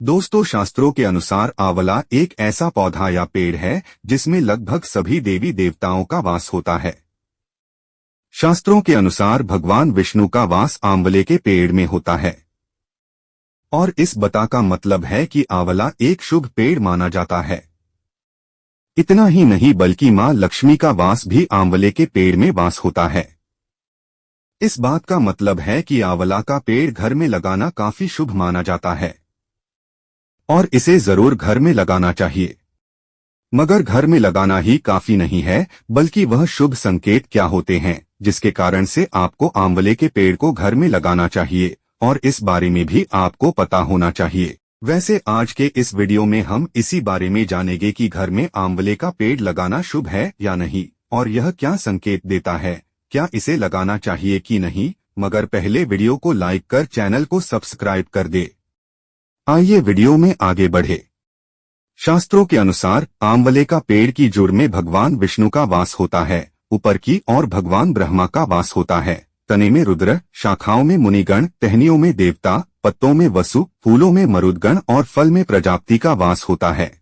दोस्तों, शास्त्रों के अनुसार आंवला एक ऐसा पौधा या पेड़ है जिसमें लगभग सभी देवी देवताओं का वास होता है। शास्त्रों के अनुसार भगवान विष्णु का वास आंवले के पेड़ में होता है और इस बता का मतलब है कि आंवला एक शुभ पेड़ माना जाता है। इतना ही नहीं बल्कि मां लक्ष्मी का वास भी आंवले के पेड़ में वास होता है। इस बात का मतलब है कि आंवला का पेड़ घर में लगाना काफी शुभ माना जाता है और इसे जरूर घर में लगाना चाहिए। मगर घर में लगाना ही काफी नहीं है, बल्कि वह शुभ संकेत क्या होते हैं जिसके कारण से आपको आंवले के पेड़ को घर में लगाना चाहिए, और इस बारे में भी आपको पता होना चाहिए। वैसे आज के इस वीडियो में हम इसी बारे में जानेंगे कि घर में आंवले का पेड़ लगाना शुभ है या नहीं, और यह क्या संकेत देता है, क्या इसे लगाना चाहिए कि नहीं। मगर पहले वीडियो को लाइक कर चैनल को सब्सक्राइब कर दे। आइए वीडियो में आगे बढ़े। शास्त्रों के अनुसार आंवले का पेड़ की जड़ में भगवान विष्णु का वास होता है, ऊपर की ओर भगवान ब्रह्मा का वास होता है, तने में रुद्र, शाखाओं में मुनिगण, टहनियों में देवता, पत्तों में वसु, फूलों में मरुदगण और फल में प्रजापति का वास होता है।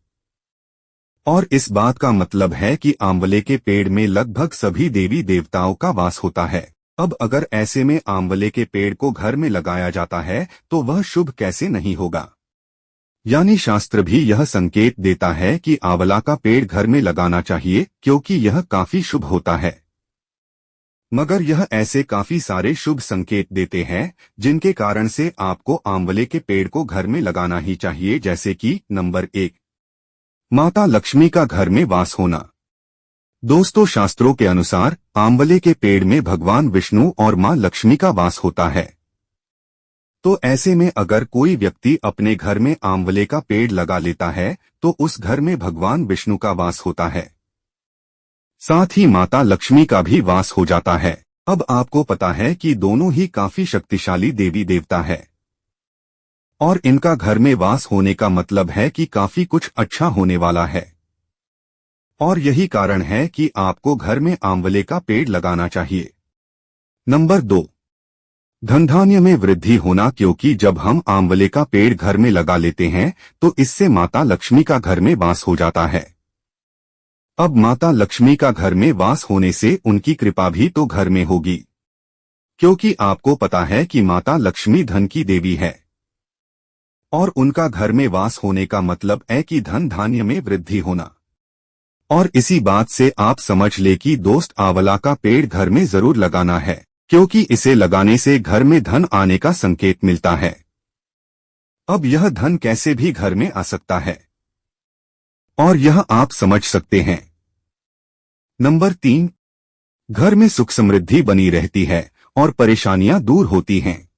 और इस बात का मतलब है कि आंवले के पेड़ में लगभग सभी देवी देवताओं का वास होता है। अब अगर ऐसे में आंवले के पेड़ को घर में लगाया जाता है तो वह शुभ कैसे नहीं होगा। यानी शास्त्र भी यह संकेत देता है कि आंवला का पेड़ घर में लगाना चाहिए क्योंकि यह काफी शुभ होता है। मगर यह ऐसे काफी सारे शुभ संकेत देते हैं जिनके कारण से आपको आंवले के पेड़ को घर में लगाना ही चाहिए, जैसे कि नंबर 1, माता लक्ष्मी का घर में वास होना। दोस्तों, शास्त्रों के अनुसार आंवले के पेड़ में भगवान विष्णु और मां लक्ष्मी का वास होता है। तो ऐसे में अगर कोई व्यक्ति अपने घर में आंवले का पेड़ लगा लेता है तो उस घर में भगवान विष्णु का वास होता है, साथ ही माता लक्ष्मी का भी वास हो जाता है। अब आपको पता है कि दोनों ही काफी शक्तिशाली देवी देवता है और इनका घर में वास होने का मतलब है कि काफी कुछ अच्छा होने वाला है, और यही कारण है कि आपको घर में आंवले का पेड़ लगाना चाहिए। नंबर 2, धन धान्य में वृद्धि होना, क्योंकि जब हम आंवले का पेड़ घर में लगा लेते हैं तो इससे माता लक्ष्मी का घर में वास हो जाता है। अब माता लक्ष्मी का घर में वास होने से उनकी कृपा भी तो घर में होगी, क्योंकि आपको पता है कि माता लक्ष्मी धन की देवी है और उनका घर में वास होने का मतलब है कि धन धान्य में वृद्धि होना। और इसी बात से आप समझ ले कि दोस्त, आंवला का पेड़ घर में जरूर लगाना है, क्योंकि इसे लगाने से घर में धन आने का संकेत मिलता है। अब यह धन कैसे भी घर में आ सकता है, और यह आप समझ सकते हैं। नंबर 3, घर में सुख समृद्धि बनी रहती है और परेशानियां दूर होती हैं।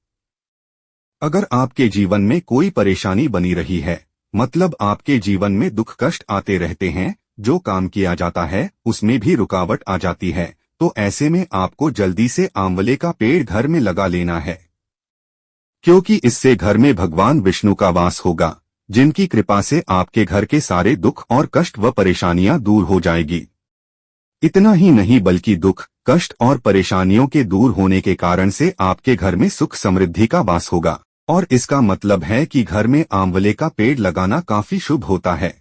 अगर आपके जीवन में कोई परेशानी बनी रही है, मतलब आपके जीवन में दुख कष्ट आते रहते हैं, जो काम किया जाता है उसमें भी रुकावट आ जाती है, तो ऐसे में आपको जल्दी से आंवले का पेड़ घर में लगा लेना है, क्योंकि इससे घर में भगवान विष्णु का वास होगा, जिनकी कृपा से आपके घर के सारे दुख और कष्ट व परेशानियां दूर हो जाएगी। इतना ही नहीं बल्कि दुख कष्ट और परेशानियों के दूर होने के कारण से आपके घर में सुख समृद्धि का वास होगा, और इसका मतलब है कि घर में आंवले का पेड़ लगाना काफी शुभ होता है।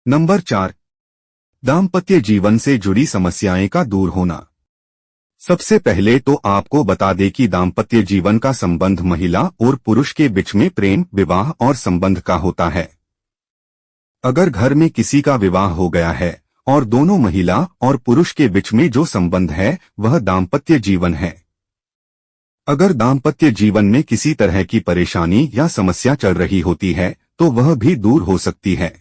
नंबर 4, दाम्पत्य जीवन से जुड़ी समस्याएं का दूर होना। सबसे पहले तो आपको बता दें कि दाम्पत्य जीवन का संबंध महिला और पुरुष के बीच में प्रेम, विवाह और संबंध का होता है। अगर घर में किसी का विवाह हो गया है और दोनों महिला और पुरुष के बीच में जो संबंध है वह दाम्पत्य जीवन है। अगर दाम्पत्य जीवन में किसी तरह की परेशानी या समस्या चल रही होती है तो वह भी दूर हो सकती है,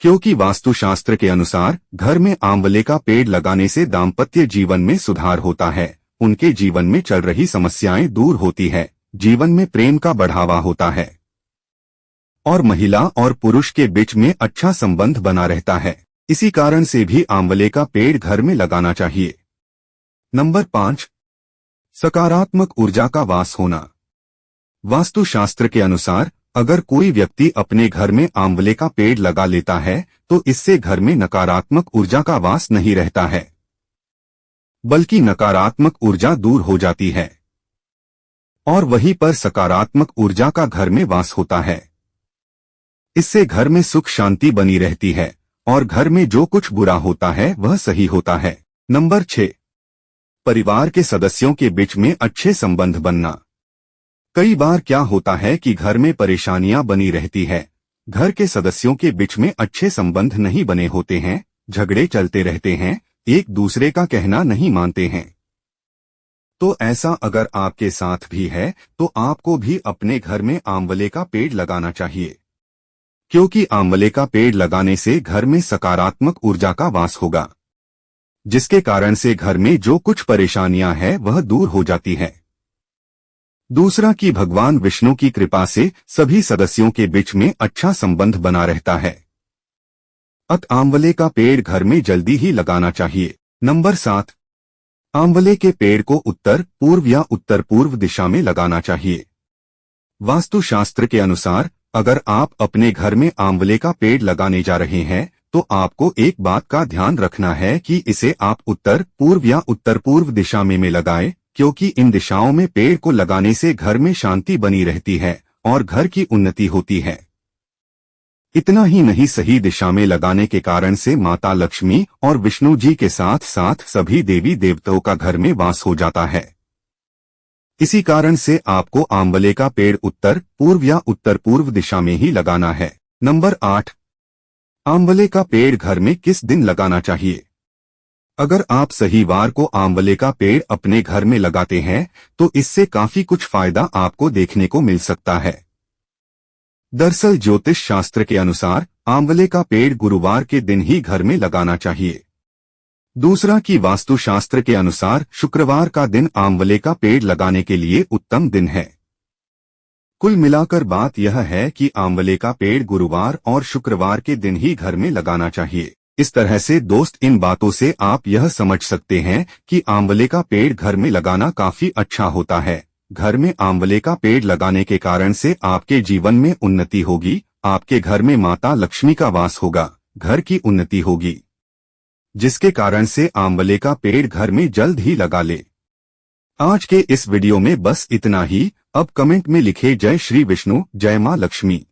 क्योंकि वास्तुशास्त्र के अनुसार घर में आंवले का पेड़ लगाने से दाम्पत्य जीवन में सुधार होता है, उनके जीवन में चल रही समस्याएं दूर होती है, जीवन में प्रेम का बढ़ावा होता है और महिला और पुरुष के बीच में अच्छा संबंध बना रहता है। इसी कारण से भी आंवले का पेड़ घर में लगाना चाहिए। नंबर 5, सकारात्मक ऊर्जा का वास होना। वास्तुशास्त्र के अनुसार अगर कोई व्यक्ति अपने घर में आंवले का पेड़ लगा लेता है तो इससे घर में नकारात्मक ऊर्जा का वास नहीं रहता है, बल्कि नकारात्मक ऊर्जा दूर हो जाती है। और वहीं पर सकारात्मक ऊर्जा का घर में वास होता है। इससे घर में सुख शांति बनी रहती है और घर में जो कुछ बुरा होता है वह सही होता है। नंबर 6, परिवार के सदस्यों के बीच में अच्छे संबंध बनना। कई बार क्या होता है कि घर में परेशानियां बनी रहती है, घर के सदस्यों के बीच में अच्छे संबंध नहीं बने होते हैं, झगड़े चलते रहते हैं, एक दूसरे का कहना नहीं मानते हैं। तो ऐसा अगर आपके साथ भी है तो आपको भी अपने घर में आंवले का पेड़ लगाना चाहिए, क्योंकि आंवले का पेड़ लगाने से घर में सकारात्मक ऊर्जा का वास होगा, जिसके कारण से घर में जो कुछ परेशानियां हैं वह दूर हो जाती है। दूसरा कि भगवान विष्णु की कृपा से सभी सदस्यों के बीच में अच्छा संबंध बना रहता है। आंवले का पेड़ घर में जल्दी ही लगाना चाहिए। नंबर 7, आंवले के पेड़ को उत्तर पूर्व या उत्तर पूर्व दिशा में लगाना चाहिए। वास्तुशास्त्र के अनुसार अगर आप अपने घर में आंवले का पेड़ लगाने जा रहे हैं तो आपको एक बात का ध्यान रखना है कि इसे आप उत्तर पूर्व या उत्तर पूर्व दिशा में लगाएं, क्योंकि इन दिशाओं में पेड़ को लगाने से घर में शांति बनी रहती है और घर की उन्नति होती है। इतना ही नहीं, सही दिशा में लगाने के कारण से माता लक्ष्मी और विष्णु जी के साथ साथ सभी देवी देवताओं का घर में वास हो जाता है। इसी कारण से आपको आंवले का पेड़ उत्तर पूर्व या उत्तर पूर्व दिशा में ही लगाना है। नंबर 8, आंवले का पेड़ घर में किस दिन लगाना चाहिए। अगर आप सही वार को आंवले का पेड़ अपने घर में लगाते हैं तो इससे काफी कुछ फायदा आपको देखने को मिल सकता है। दरअसल ज्योतिष शास्त्र के अनुसार आंवले का पेड़ गुरुवार के दिन ही घर में लगाना चाहिए। दूसरा कि वास्तुशास्त्र के अनुसार शुक्रवार का दिन आंवले का पेड़ लगाने के लिए उत्तम दिन है। कुल मिलाकर बात यह है कि आंवले का पेड़ गुरुवार और शुक्रवार के दिन ही घर में लगाना चाहिए। इस तरह से दोस्त, इन बातों से आप यह समझ सकते हैं कि आंवले का पेड़ घर में लगाना काफी अच्छा होता है। घर में आंवले का पेड़ लगाने के कारण से आपके जीवन में उन्नति होगी, आपके घर में माता लक्ष्मी का वास होगा, घर की उन्नति होगी, जिसके कारण से आंवले का पेड़ घर में जल्द ही लगा ले। आज के इस वीडियो में बस इतना ही। अब कमेंट में लिखे जय श्री विष्णु, जय मां लक्ष्मी।